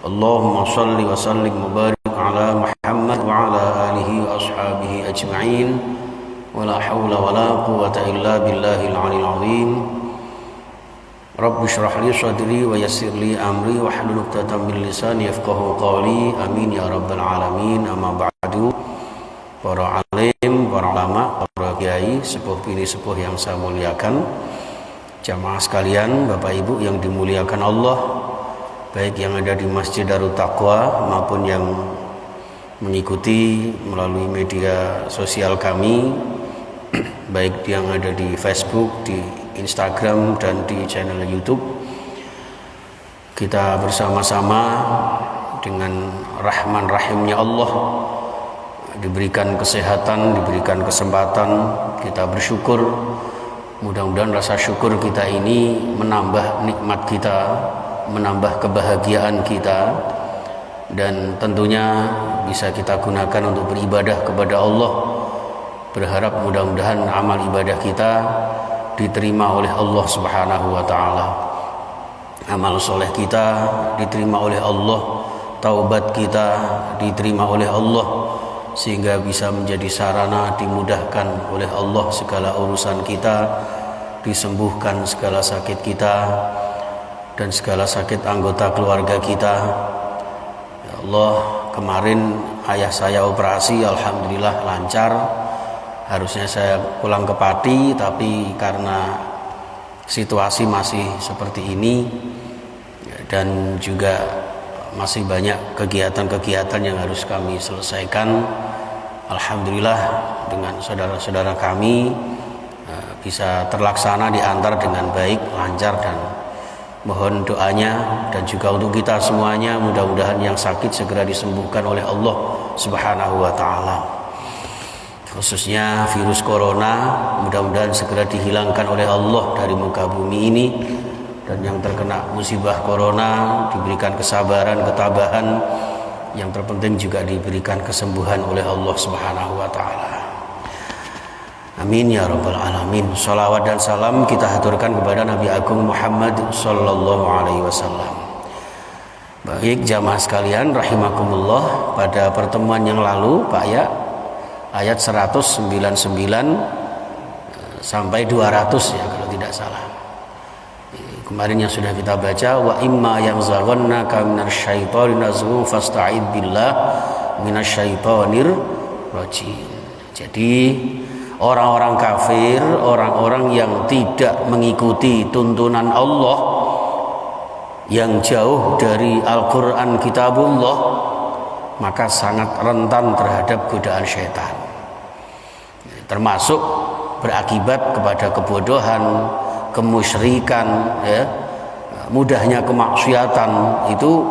Allahumma salli wa sallim wa barik ala Muhammad wa ala alihi wa ashabihi ajma'in wa la hawla wa la quwwata illa billahil aliyyil azim. Rabbi shrah li sadri wa yassir li amri wa hlul 'uqdatam min lisani yafqahu qawli. Amin ya rabbal alamin. Amma ba'du. Para alim, para ulama, para kiai, sepuh bini sepuh yang saya muliakan, jamaah sekalian, Bapak Ibu yang dimuliakan Allah, baik yang ada di Masjid Darut Taqwa maupun yang mengikuti melalui media sosial kami, baik yang ada di Facebook, di Instagram, dan di channel YouTube. Kita bersama-sama dengan Rahman Rahimnya Allah diberikan kesehatan, diberikan kesempatan, kita bersyukur. Mudah-mudahan rasa syukur kita ini menambah nikmat kita, menambah kebahagiaan kita, dan tentunya bisa kita gunakan untuk beribadah kepada Allah. Berharap mudah-mudahan amal ibadah kita diterima oleh Allah Subhanahu wa ta'ala, amal soleh kita diterima oleh Allah, taubat kita diterima oleh Allah, sehingga bisa menjadi sarana dimudahkan oleh Allah segala urusan kita, disembuhkan segala sakit kita dan segala sakit anggota keluarga kita. Ya Allah, kemarin ayah saya operasi, alhamdulillah lancar. Harusnya saya pulang ke Pati, tapi karena situasi masih seperti ini dan juga masih banyak kegiatan-kegiatan yang harus kami selesaikan, alhamdulillah dengan saudara-saudara kami bisa terlaksana, diantar dengan baik, lancar, dan mohon doanya dan juga untuk kita semuanya, mudah-mudahan yang sakit segera disembuhkan oleh Allah Subhanahu wa ta'ala. Khususnya virus corona, mudah-mudahan segera dihilangkan oleh Allah dari muka bumi ini, dan yang terkena musibah corona diberikan kesabaran, ketabahan, yang terpenting juga diberikan kesembuhan oleh Allah Subhanahu wa ta'ala. Amin ya rabbal alamin. Salawat dan salam kita haturkan kepada Nabi Agung Muhammad sallallahu alaihi wasallam. Baik jamaah sekalian rahimakumullah, pada pertemuan yang lalu Pak ya, ayat 199 sampai 200 ya kalau tidak salah. Kemarin yang sudah kita baca, wa imma yanzaghannaka minasyaitonir nazghun fasta'id billah minasyaitonir rajim. Jadi orang-orang kafir, orang-orang yang tidak mengikuti tuntunan Allah, yang jauh dari Al-Quran Kitabullah, maka sangat rentan terhadap godaan syaitan, termasuk berakibat kepada kebodohan, kemusyrikan, ya, mudahnya kemaksiatan itu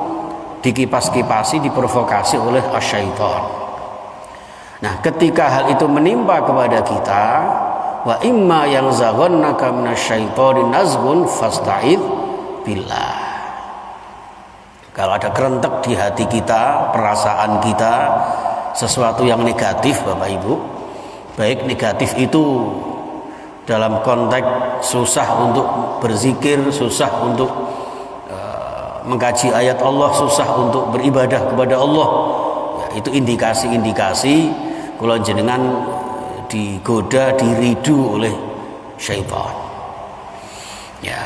dikipas-kipasi, diprovokasi oleh asyaiton. Nah, ketika hal itu menimpa kepada kita, wa imma yanzaghannaka minasyaitonir nazghun fasta'id billah. Kalau ada kerentek di hati kita, perasaan kita, sesuatu yang negatif Bapak Ibu, baik negatif itu dalam konteks susah untuk berzikir, susah untuk mengkaji ayat Allah, susah untuk beribadah kepada Allah, ya, itu indikasi-indikasi kalau jenengan digoda, diridu oleh syaitan, ya.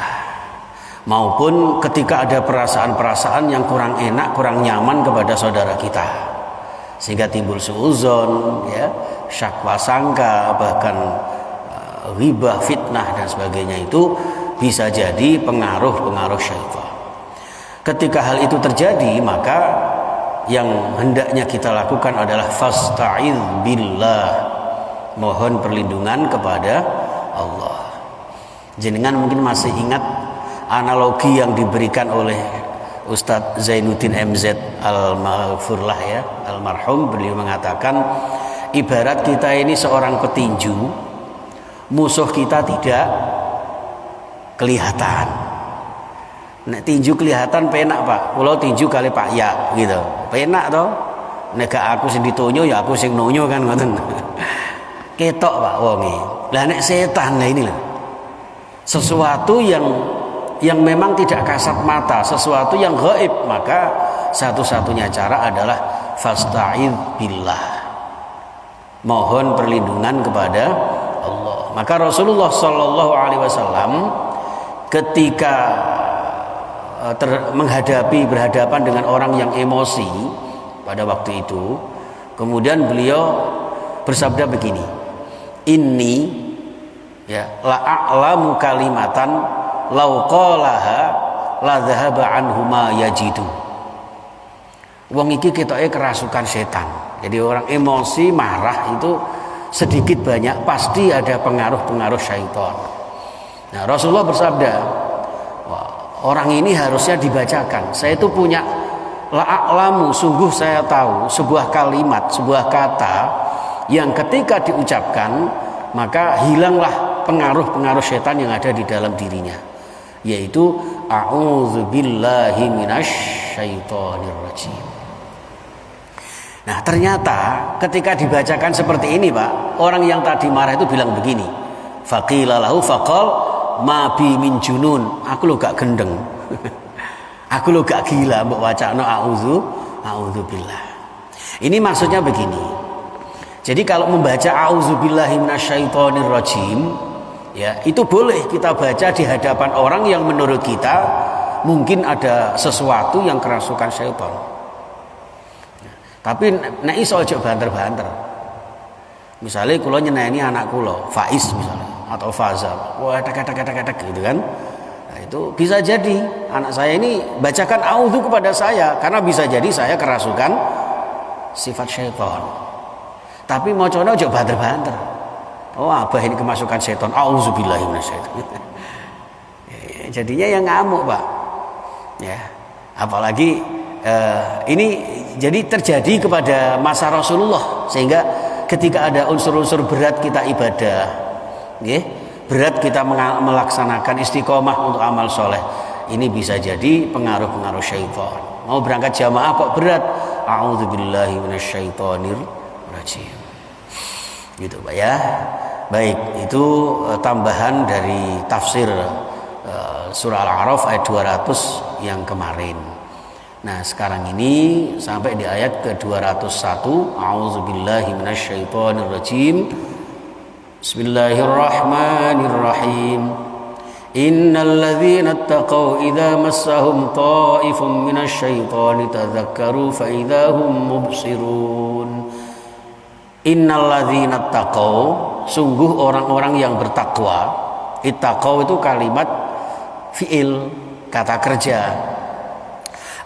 Maupun ketika ada perasaan-perasaan yang kurang enak, kurang nyaman kepada saudara kita, sehingga timbul suudzon, ya, syakwa sangka, bahkan ghibah, fitnah dan sebagainya, itu bisa jadi pengaruh-pengaruh syaitan. Ketika hal itu terjadi, maka yang hendaknya kita lakukan adalah fasta'idz billah, mohon perlindungan kepada Allah. Jenengan mungkin masih ingat analogi yang diberikan oleh Ustadz Zainuddin MZ Al-Maghfurlah, ya, almarhum. Beliau mengatakan, ibarat kita ini seorang petinju, musuh kita tidak kelihatan. Nek tinju kelihatan penak Pak, kalau tinju kali Pak ya gitu, penak toh. Nek gak aku sing ditonyo ya aku sing nonyo kan, ngoten. Ketok Pak wonge. Lah nek setan, lah ini lah sesuatu yang yang memang tidak kasat mata, sesuatu yang gaib, maka satu-satunya cara adalah fasta'idz billah, mohon perlindungan kepada Allah. Maka Rasulullah Shallallahu Alaihi Wasallam ketika berhadapan dengan orang yang emosi pada waktu itu, kemudian beliau bersabda begini, inni ya la'alamu kalimatan law qalaha la dhahaba anhu ma yajidu. Wong iki ketoke kerasukan setan. Jadi orang emosi marah itu sedikit banyak pasti ada pengaruh-pengaruh syaitan. Nah, Rasulullah bersabda, orang ini harusnya dibacakan. Saya itu punya la'alamu, sungguh saya tahu sebuah kalimat, sebuah kata yang ketika diucapkan maka hilanglah pengaruh-pengaruh setan yang ada di dalam dirinya, yaitu a'udzubillahi minasyaitonirrajim. Nah, ternyata ketika dibacakan seperti ini, Pak, orang yang tadi marah itu bilang begini, faqila lahu faqal ma bi min junun, aku lo gak gendeng. Aku lo gak gila mbok wacana a'udzubillah. Ini maksudnya begini. Jadi kalau membaca a'udzubillahi minasyaitonirrajim, ya, itu boleh kita baca di hadapan orang yang menurut kita mungkin ada sesuatu yang kerasukan syaitan. Tapi nek iso aja banter-banter. Misalnya kula nyeneni anak kula, Faiz misalnya, atau Fazal, wah tak gitu kan. Nah, itu bisa jadi anak saya ini bacakan auzu kepada saya karena bisa jadi saya kerasukan sifat syaitan. Tapi macane aja banter-banter. Oh, abah ini kemasukan syaitan. Auzubillahi minasyaiton. Jadinya yang ngamuk, Pak. Ya. Apalagi ini jadi terjadi kepada masa Rasulullah, sehingga ketika ada unsur-unsur berat kita ibadah, berat kita melaksanakan istiqomah untuk amal soleh, ini bisa jadi pengaruh-pengaruh syaitan. Mau berangkat jamaah kok berat, a'udzubillahi minasyaitonirrajim, gitu Pak ya. Baik, itu tambahan dari tafsir surah Al-A'raf ayat 200 yang kemarin. Nah, sekarang ini sampai di ayat ke-201, a'udzubillahi minasyaitonirrajim. Bismillahirrahmanirrahim. Innal ladzina ittaqaw idza massahum ta'ifun minasyaitoni tadzakkaru fa idzahum mubsirun. Innal ladzina ittaqaw, sungguh orang-orang yang bertakwa. Ittaqaw itu kalimat fi'il, kata kerja.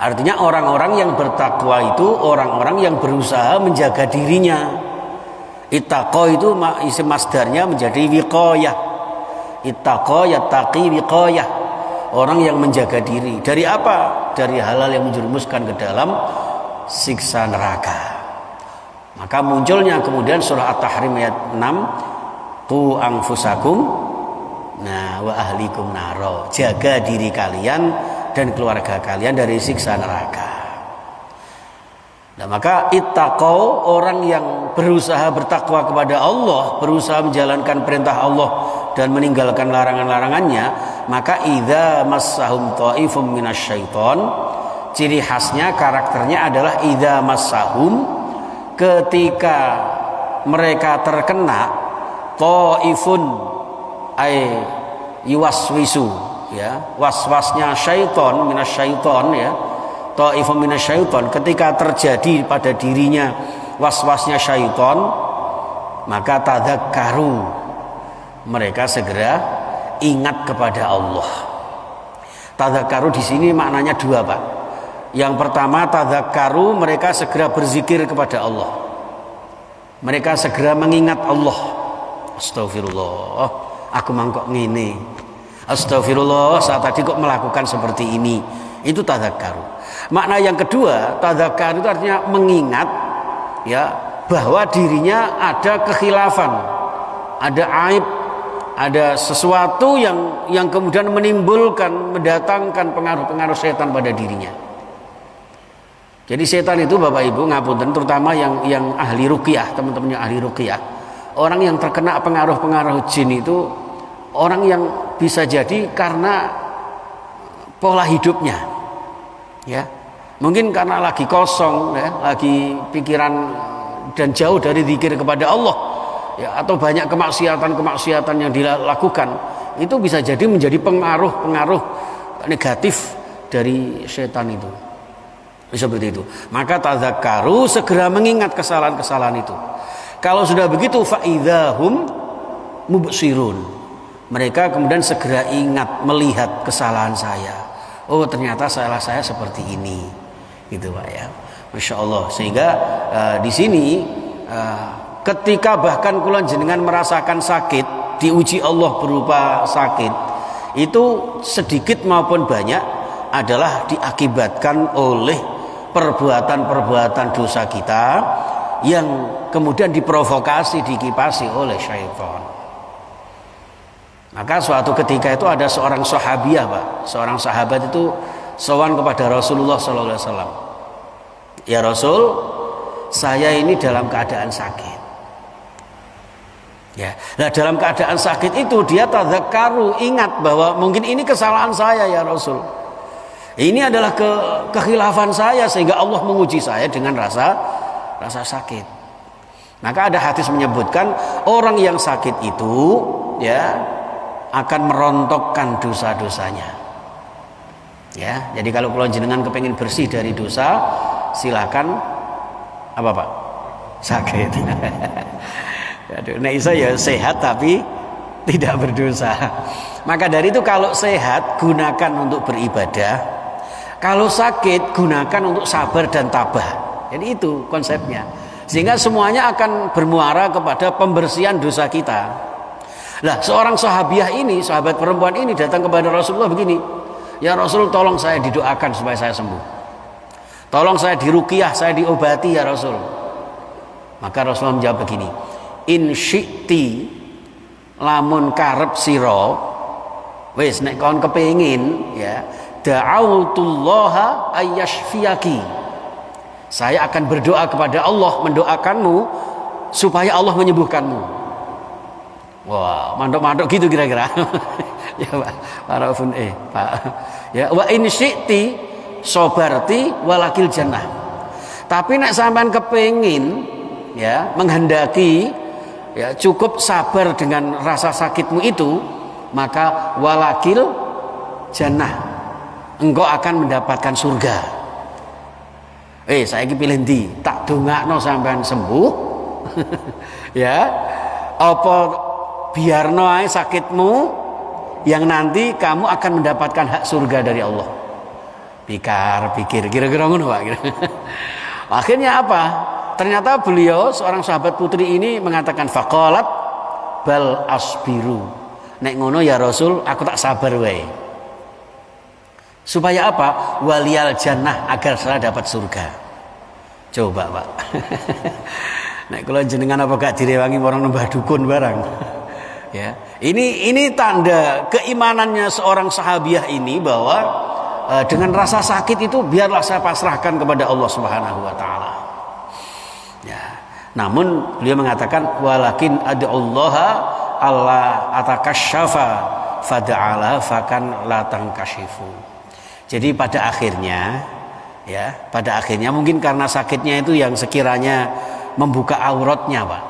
Artinya orang-orang yang bertakwa itu orang-orang yang berusaha menjaga dirinya. Ittaqa itu isim masdarnya menjadi wiqayah. Ittaqa yattaqi wiqayah. Orang yang menjaga diri. Dari apa? Dari hal-hal yang menjerumuskan ke dalam siksa neraka. Maka munculnya kemudian surah At-Tahrim ayat 6, qu anfusakum wa ahlikum naro. Jaga diri kalian dan keluarga kalian dari siksa neraka. Nah, maka ittaqau, orang yang berusaha bertakwa kepada Allah, berusaha menjalankan perintah Allah dan meninggalkan larangan-larangannya, maka idza massahum ta'ifum minasyaiton, ciri khasnya, karakternya adalah idza massahum, ketika mereka terkena ta'ifun ay yuwaswisu, ya, waswasnya syaiton, minasyaiton, ya, ta'ifun minasyaiton, ketika terjadi pada dirinya waswasnya syaiton, maka tadzakkaru, mereka segera ingat kepada Allah. Tadzakkaru di sini maknanya dua, Pak. Yang pertama, tadzakkaru, mereka segera berzikir kepada Allah, mereka segera mengingat Allah. Astagfirullah, aku mangkok ngene, astagfirullah, saat tadi kok melakukan seperti ini. Itu tadzakkaru. Makna yang kedua, tadzakkaru itu artinya mengingat, ya, bahwa dirinya ada kekhilafan, ada aib, ada sesuatu yang kemudian menimbulkan, mendatangkan pengaruh-pengaruh setan pada dirinya. Jadi setan itu, Bapak Ibu ngapunten, terutama yang ahli ruqyah, teman-teman yang ahli ruqyah, orang yang terkena pengaruh-pengaruh jin itu orang yang bisa jadi karena pola hidupnya, ya. Mungkin karena lagi kosong, ya, lagi pikiran dan jauh dari zikir kepada Allah, ya, atau banyak kemaksiatan yang dilakukan, itu bisa jadi menjadi pengaruh negatif dari setan itu. Seperti itu. Maka tadzakkaru, segera mengingat kesalahan-kesalahan itu. Kalau sudah begitu fa'idzahum mubsirun. Mereka kemudian segera ingat, melihat kesalahan saya. Oh, ternyata salah saya seperti ini. Gitu Pak ya. Masya Allah. Sehingga di sini ketika bahkan kula jenengan merasakan sakit, diuji Allah berupa sakit, itu sedikit maupun banyak adalah diakibatkan oleh perbuatan-perbuatan dosa kita yang kemudian diprovokasi, dikipasi oleh syaitan. Maka suatu ketika itu ada seorang sahabiah, Pak. Seorang sahabat itu sowan kepada Rasulullah SAW. Ya Rasul, saya ini dalam keadaan sakit. Ya, nah dalam keadaan sakit itu dia tadzakkaru, ingat bahwa mungkin ini kesalahan saya ya Rasul. Ini adalah kekhilafan saya sehingga Allah menguji saya dengan rasa sakit. Maka ada hadis menyebutkan orang yang sakit itu ya akan merontokkan dosa-dosanya. Ya, jadi kalau jenengan kepengin bersih dari dosa, silakan apa Pak? Sakit. Aduh, nek iso ya sehat tapi tidak berdosa. Maka dari itu kalau sehat gunakan untuk beribadah. Kalau sakit gunakan untuk sabar dan tabah. Jadi itu konsepnya. Sehingga semuanya akan bermuara kepada pembersihan dosa kita. Lah seorang sahabiah ini, sahabat perempuan ini datang kepada Rasulullah begini. Ya Rasul, tolong saya didoakan supaya saya sembuh. Tolong saya diruqyah, saya diobati ya Rasul. Maka Rasulullah menjawab begini. In syi'ti lamun karep sira wis nek kon kepengin ya da'autullaha ayyashfiyaki, saya akan berdoa kepada Allah, mendoakanmu supaya Allah menyembuhkanmu. Wah, mantuk-mantuk gitu kira-kira. Ya Pak, Arafun Pak. Ya wa in syi'ti sabarti walakil jannah. Tapi nek sampean kepengin ya menghendaki ya cukup sabar dengan rasa sakitmu itu, maka walakil jannah, engkau akan mendapatkan surga. Saiki pilih ndi? Tak dongakno sampean sembuh. Ya. Apa biarno ae sakitmu yang nanti kamu akan mendapatkan hak surga dari Allah. Pikir kira-kira ngono Pak. Akhirnya apa? Ternyata beliau seorang sahabat putri ini mengatakan faqalat bal asbiru. Nek ngono ya Rasul, aku tak sabar wae. Supaya apa? Waliyal jannah, agar saya dapat surga. Coba Pak. Nek kula jenengan apa gak direwangi orang nembah dukun barang. Ya. Ini tanda keimanannya seorang sahabiah ini bahwa dengan rasa sakit itu biarlah saya pasrahkan kepada Allah Subhanahu wa taala. Ya. Namun beliau mengatakan walakin ad'ullaha Allah atakasyafa fada'ala fakan la tankashifu. Jadi pada akhirnya mungkin karena sakitnya itu yang sekiranya membuka auratnya Pak.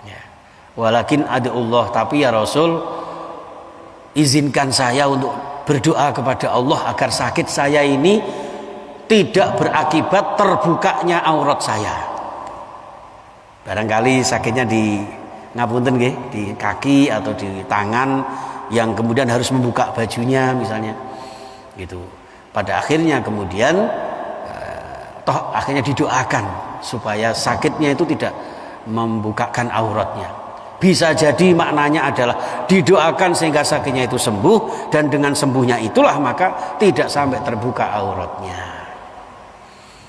Ya. Walakin ad'ullah, tapi ya Rasul izinkan saya untuk berdoa kepada Allah agar sakit saya ini tidak berakibat terbukanya aurat saya. Barangkali sakitnya di ngapunten nggih, di kaki atau di tangan yang kemudian harus membuka bajunya misalnya. Gitu. Pada akhirnya kemudian akhirnya didoakan supaya sakitnya itu tidak membukakan auratnya. Bisa jadi maknanya adalah didoakan sehingga sakitnya itu sembuh, dan dengan sembuhnya itulah maka tidak sampai terbuka auratnya.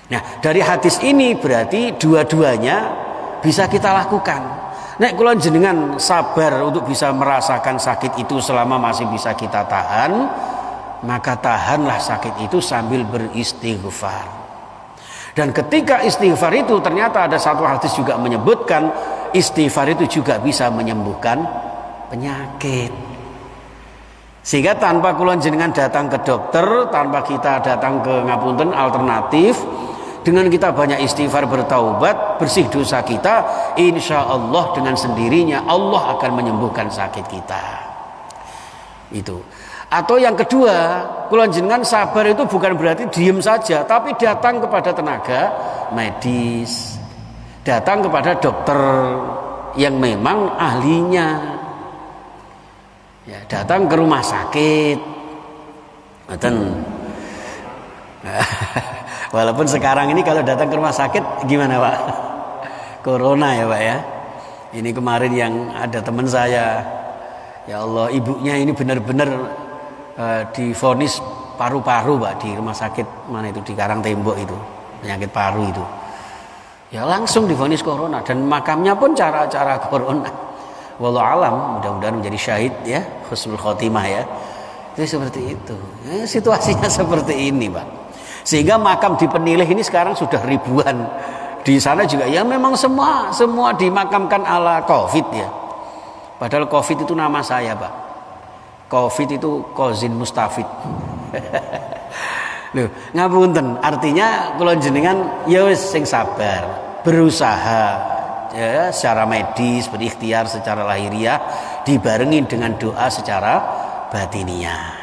Nah, dari hadis ini berarti dua-duanya bisa kita lakukan. Nek kula jenengan sabar untuk bisa merasakan sakit itu selama masih bisa kita tahan, maka tahanlah sakit itu sambil beristighfar. Dan ketika istighfar itu ternyata ada satu hadis juga menyebutkan istighfar itu juga bisa menyembuhkan penyakit. Sehingga tanpa kula jenengan datang ke dokter, tanpa kita datang ke ngapunten alternatif, dengan kita banyak istighfar, bertaubat, bersih dosa kita, insya Allah dengan sendirinya Allah akan menyembuhkan sakit kita. Itu. Atau yang kedua, kula jenengan sabar itu bukan berarti diem saja, tapi datang kepada tenaga medis, datang kepada dokter yang memang ahlinya. Ya, datang ke rumah sakit. Walaupun sekarang ini kalau datang ke rumah sakit gimana Pak? Corona ya Pak ya. Ini kemarin yang ada teman saya, ya Allah, ibunya ini benar-benar divonis paru-paru Pak di rumah sakit mana itu di Karangtembok itu, penyakit paru itu. Ya langsung divonis corona dan makamnya pun cara-cara corona. Wallahu alam, mudah-mudahan menjadi syahid ya, husnul khotimah ya. Itu seperti itu. Ya, situasinya seperti ini, Pak. Sehingga makam di Penilih ini sekarang sudah ribuan. Di sana juga ya memang semua dimakamkan ala Covid ya. Padahal Covid itu nama saya, Pak. Covid itu Kozin Mustafid. Loh, ngapunten, artinya kula jenengan ya wis sing sabar, berusaha ya, secara medis, berikhtiar secara lahiriah, dibarengin dengan doa secara batiniah.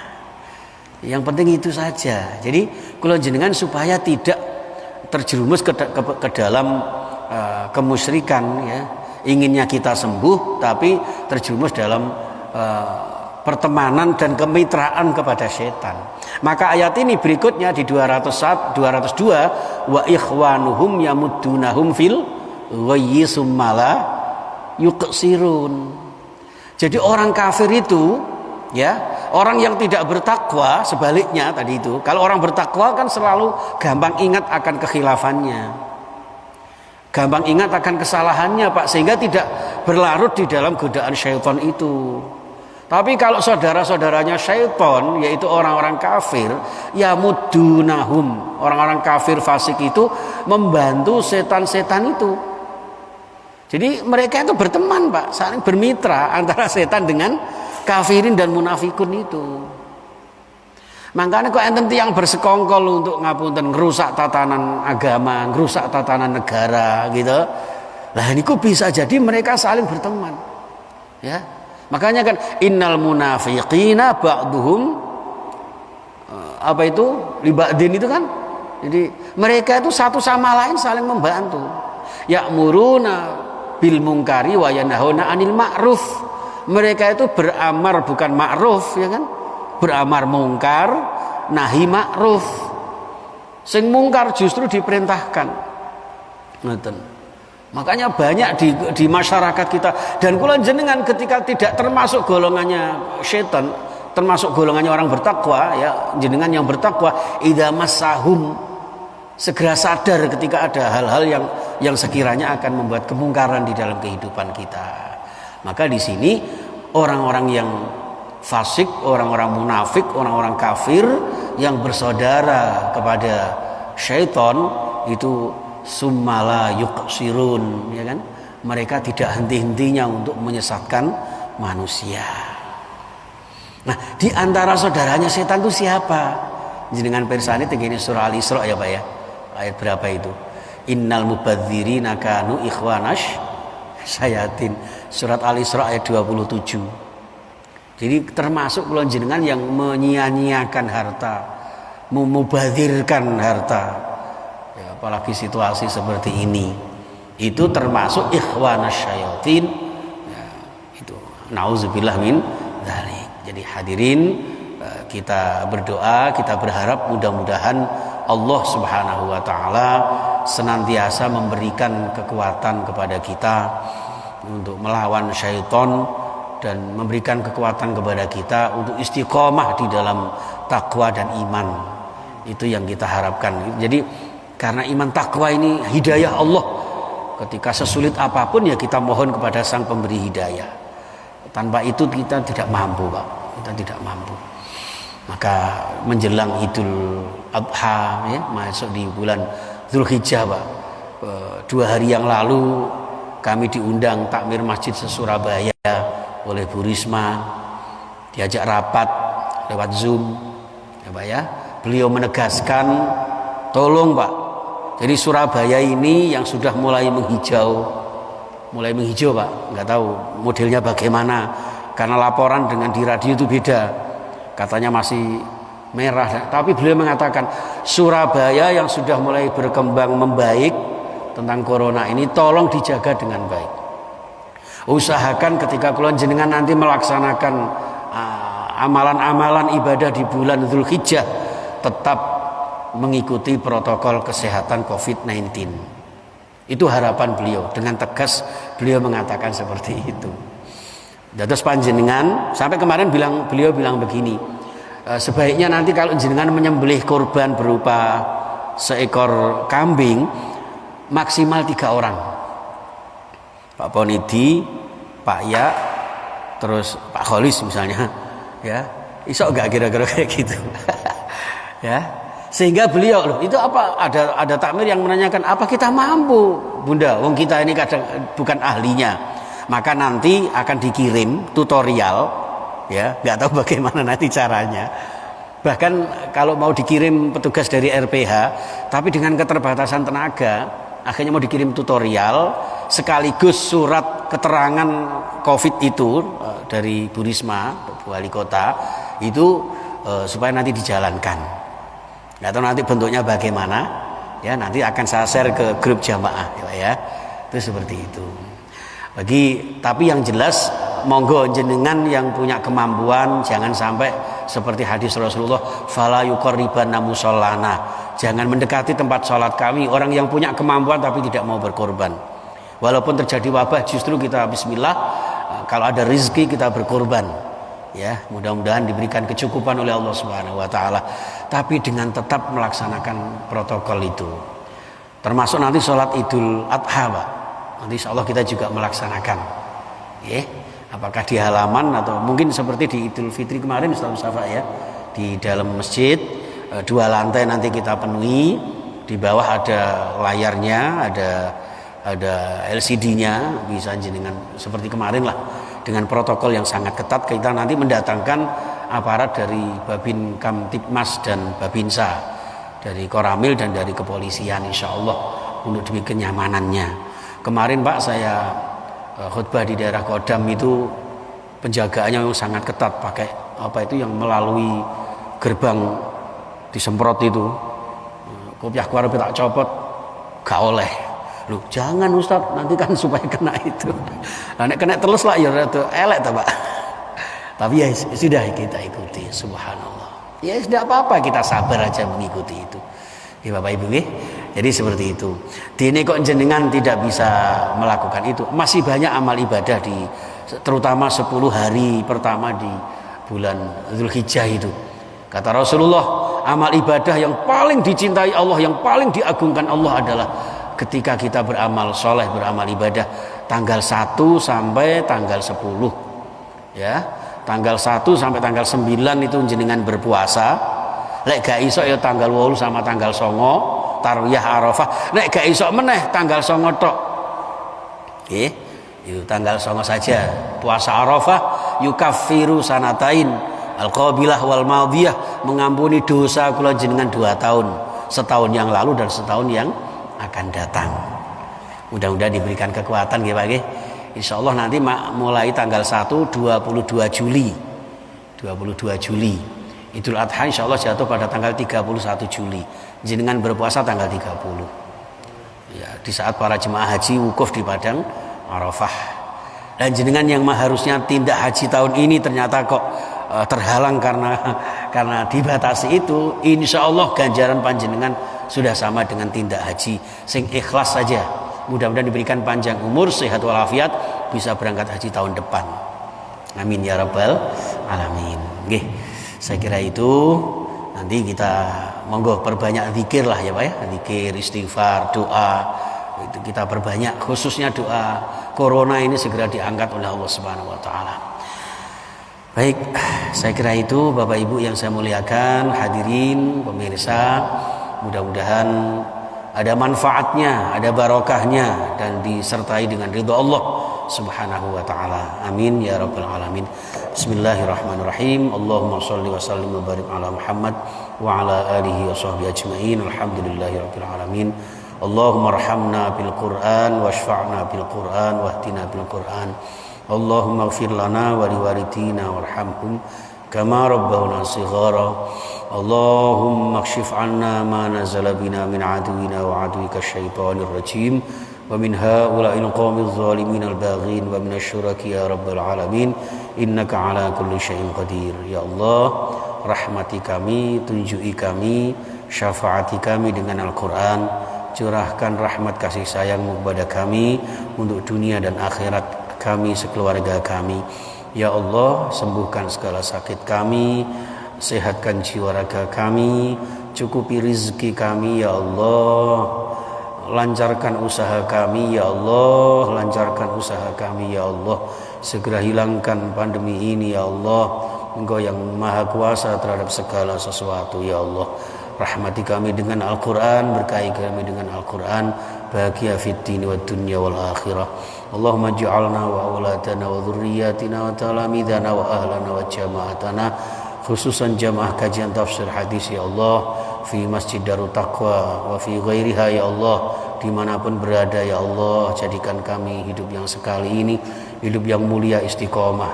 Yang penting itu saja. Jadi kula jenengan supaya tidak terjerumus ke dalam kemusyrikan ya. Inginnya kita sembuh tapi terjerumus dalam pertemanan dan kemitraan kepada setan. Maka ayat ini berikutnya di 202 wa ikhwanuhum yamuddunahum fil ghayyi summala yuqsirun. Jadi orang kafir itu ya, orang yang tidak bertakwa sebaliknya tadi itu. Kalau orang bertakwa kan selalu gampang ingat akan kekhilafannya, gampang ingat akan kesalahannya Pak, sehingga tidak berlarut di dalam godaan syaitan itu. Tapi kalau saudara-saudaranya syaitan, yaitu orang-orang kafir, ya mudunahum, orang-orang kafir fasik itu membantu setan-setan itu. Jadi mereka itu berteman Pak, saling bermitra antara setan dengan kafirin dan munafikun itu. Makanya kok enten tiyang bersekongkol untuk ngapunten ngerusak tatanan agama, ngerusak tatanan negara gitu. Lah niku bisa jadi mereka saling berteman. Ya. Makanya kan innal munafiqina ba'duhum apa itu liba'din itu kan. Jadi mereka itu satu sama lain saling membantu. Ya'muruna bil munkari wa yanhauna 'anil ma'ruf. Mereka itu beramar bukan ma'ruf ya kan? Beramar mungkar, nahi ma'ruf. Sing mungkar justru diperintahkan. Ngoten. Makanya banyak di masyarakat kita, dan kula jenengan ketika tidak termasuk golongannya setan, termasuk golongannya orang bertakwa ya, jenengan yang bertakwa idza massahum, segera sadar ketika ada hal-hal yang sekiranya akan membuat kemungkaran di dalam kehidupan kita. Maka di sini orang-orang yang fasik, orang-orang munafik, orang-orang kafir yang bersaudara kepada syaitan itu summala yuqsirun ya kan, mereka tidak henti-hentinya untuk menyesatkan manusia. Nah, di antara saudaranya setan itu siapa? Jenengan pirsani tegene surah Al-Isra ya Pak ya. Ayat berapa itu? Innal mubadzirina kanu ikhwanash syayatin. Surat Al-Isra ayat 27. Jadi termasuk kula jenengan yang menyia-nyiakan harta, memubadzirkan harta. Ya, apalagi situasi seperti ini, itu termasuk ikhwanash syayatin. Ya, itu nauzubillah min dzalik. Jadi hadirin, kita berdoa, kita berharap mudah-mudahan Allah Subhanahu wa taala senantiasa memberikan kekuatan kepada kita untuk melawan syaitan dan memberikan kekuatan kepada kita untuk istiqomah di dalam takwa dan iman. Itu yang kita harapkan. Jadi karena iman takwa ini hidayah Allah. Ketika sesulit apapun ya kita mohon kepada Sang Pemberi hidayah. Tanpa itu kita tidak mampu, Pak. Kita tidak mampu. Maka menjelang Idul Adha ya, masuk di bulan Dzulhijjah, Pak. 2 hari yang lalu kami diundang takmir Masjid se-Surabaya oleh Bu Risma, diajak rapat lewat Zoom, ya Pak ya. Beliau menegaskan, tolong Pak. Jadi Surabaya ini yang sudah mulai menghijau Pak, nggak tahu modelnya bagaimana, karena laporan dengan di radio itu beda, katanya masih merah. Tapi beliau mengatakan Surabaya yang sudah mulai berkembang membaik tentang corona ini tolong dijaga dengan baik. Usahakan ketika kula jenengan nanti melaksanakan amalan-amalan ibadah di bulan Dzulhijjah tetap mengikuti protokol kesehatan COVID-19. Itu harapan beliau, dengan tegas beliau mengatakan seperti itu. Terus panjenengan sampai kemarin beliau bilang begini, sebaiknya nanti kalau jenengan menyembelih korban berupa seekor kambing maksimal 3 orang, Pak Ponidi, Pak Ya, terus Pak Kholis misalnya, ya, iso nggak kira-kira kayak gitu, ya. Sehingga beliau loh, itu apa, ada takmir yang menanyakan, apa kita mampu Bunda, wong kita ini kadang bukan ahlinya. Maka nanti akan dikirim tutorial, ya, nggak tahu bagaimana nanti caranya. Bahkan kalau mau dikirim petugas dari RPH, tapi dengan keterbatasan tenaga, akhirnya mau dikirim tutorial sekaligus surat keterangan COVID itu dari Bu Risma, Bu Wali Kota itu, supaya nanti dijalankan. Nggak tahu nanti bentuknya bagaimana, ya, nanti akan saya share ke grup jamaah, ya, itu seperti itu. Tapi yang jelas monggo jenengan yang punya kemampuan jangan sampai seperti hadis Rasulullah, fala yuqarribanna musallana, jangan mendekati tempat sholat kami. Orang yang punya kemampuan tapi tidak mau berkorban, walaupun terjadi wabah justru kita bismillah, kalau ada rezeki kita berkorban, ya, mudah-mudahan diberikan kecukupan oleh Allah Subhanahu wa taala, tapi dengan tetap melaksanakan protokol itu. Termasuk nanti sholat Idul Adha, Pak. Nanti insya Allah kita juga melaksanakan, ya. Apakah di halaman atau mungkin seperti di Idul Fitri kemarin Ustaz Mustafa, ya, di dalam masjid 2 lantai nanti kita penuhi, di bawah ada layarnya, ada LCD-nya, bisa jenengan seperti kemarin lah, dengan protokol yang sangat ketat. Kita nanti mendatangkan aparat dari Babin Kamtibmas dan Babinsa, dari Koramil dan dari kepolisian insya Allah untuk demi kenyamanannya. Kemarin Pak saya khutbah di daerah Kodam itu penjagaannya memang sangat ketat, pakai apa itu yang melalui gerbang disemprot itu, kopiah keluar tak copot gak oleh. Loh, jangan Ustaz, nanti kan supaya kena itu. Nah, kena terus lah ya itu elek Pak. Tapi ya sudah kita ikuti, subhanallah. Ya tidak apa-apa, kita sabar aja mengikuti itu. Ya Bapak Ibu, jadi seperti itu. Dini kok jenengan tidak bisa melakukan itu. Masih banyak amal ibadah terutama 10 hari pertama di bulan Dzulhijjah itu. Kata Rasulullah, amal ibadah yang paling dicintai Allah, yang paling diagungkan Allah adalah ketika kita beramal soleh, beramal ibadah tanggal 1 sampai tanggal 10, ya, tanggal 1 sampai tanggal 9 itu jenengan berpuasa. Lek gak iso ya tanggal 8 sama tanggal 9 tarwiyah Arafah. Lek gak iso meneh tanggal 9 tok, itu tanggal 9 saja puasa Arafah. Yukaffiru sanatain al-qabilah wal madiyah, mengampuni dosa kula jenengan 2 tahun, setahun yang lalu dan setahun yang akan datang. Mudah-mudahan diberikan kekuatan, ya Pak. Insya Allah nanti mulai tanggal 1 22 Juli Idul Adha insya Allah jatuh pada tanggal 31 Juli. Jenengan berpuasa tanggal 30, ya, di saat para jemaah haji wukuf di padang Arafah. Dan jenengan yang harusnya tindak haji tahun ini ternyata kok terhalang karena dibatasi itu, insya Allah ganjaran panjenengan sudah sama dengan tindak haji sing ikhlas saja. Mudah-mudahan diberikan panjang umur, sehat walafiat, bisa berangkat haji tahun depan. Amin ya rabbal alamin. Saya kira itu nanti kita monggo perbanyak zikir lah ya Pak, ya, zikir, istighfar, doa itu kita perbanyak, khususnya doa corona ini segera diangkat oleh Allah Subhanahu wa taala. Baik, saya kira itu Bapak Ibu yang saya muliakan, hadirin pemirsa, mudah-mudahan ada manfaatnya, ada barokahnya, dan disertai dengan ridha Allah Subhanahu wa taala. Amin ya rabbal alamin. Bismillahirrahmanirrahim. Allahumma shalli wa sallim wa barik ala Muhammad wa ala alihi wa sahbihi ajmain. Alhamdulillahirabbil alamin. Allahumma arhamna bil Qur'an washfa'na bil Qur'an wahdina bil Qur'an. Allahumma ighfir lana wa liwalidina warhamhum kama rabbawna shighara. Allahumma kshif 'anna ma nazala bina min aduwina wa aduwika syaitanir rajim wa min haula'il qaumiz zalimin al-baghin wa minasy syuraki ya rabbal alamin innaka 'ala kulli syai'in qadir. Ya Allah, rahmati kami, tunjuki kami, syafaati kami dengan Al-Qur'an. Curahkan rahmat kasih sayang-Mu kepada kami untuk dunia dan akhirat kami sekeluarga kami. Ya Allah, sembuhkan segala sakit kami, sehatkan jiwa raga kami, cukupi rizki kami ya Allah, lancarkan usaha kami ya Allah, lancarkan usaha kami ya Allah, segera hilangkan pandemi ini ya Allah. Engkau yang maha kuasa terhadap segala sesuatu ya Allah. Rahmati kami dengan Al-Quran, berkahi kami dengan Al-Quran, bahagia fid dini wa dunya wal akhirah. Allahumma ja'alna wa awladana wa dhurriyyatina wa talamidana wa ahlana wa jama'atana, khususan jamaah kajian tafsir hadis ya Allah, fi Masjid Darut Taqwa wa fi ghairiha ya Allah, dimanapun berada ya Allah. Jadikan kami hidup yang sekali ini hidup yang mulia istiqomah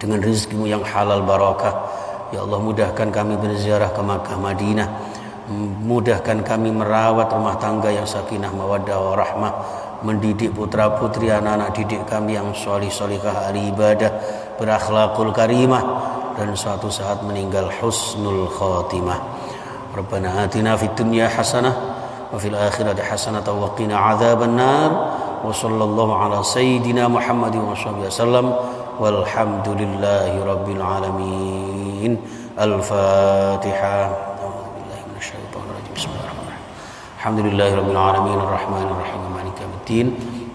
dengan rizki-Mu yang halal barakah. Ya Allah, mudahkan kami berziarah ke Makkah Madinah, mudahkan kami merawat rumah tangga yang sakinah mawaddah warahmah, mendidik putra putri anak-anak didik kami yang sholih sholikah ahli ibadah, berakhlakul karimah, dan suatu saat meninggal husnul khatimah. Rabbana atina fid dunya hasanah wa fil akhirati hasanah wa qina adzaban nar. Wa sallallahu ala sayyidina Muhammadin wa sahbihi wasallam. Walhamdulillahi rabbil alamin. Al-Fatihah. A'udzubillahi minasyaitonir rajim. Bismillahirrahmanirrahim. Alhamdulillahi rabbil alamin arrahmanir rahim maliki yaumiddin.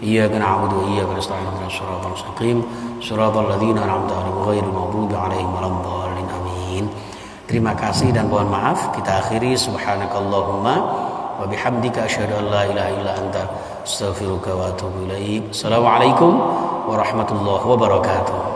Iyyaka na'budu wa iyyaka nasta'in ihdinas siratal mustaqim siratal ladzina an'amta 'alaihim ghairil maghdubi 'alaihim waladdallin. Amin. Terima kasih dan mohon maaf. Kita akhiri subhanakallahumma wa bihamdika asyhadu an la ilaha illa anta astaghfiruka wa atubu ilaik. Assalamualaikum warahmatullahi wabarakatuh.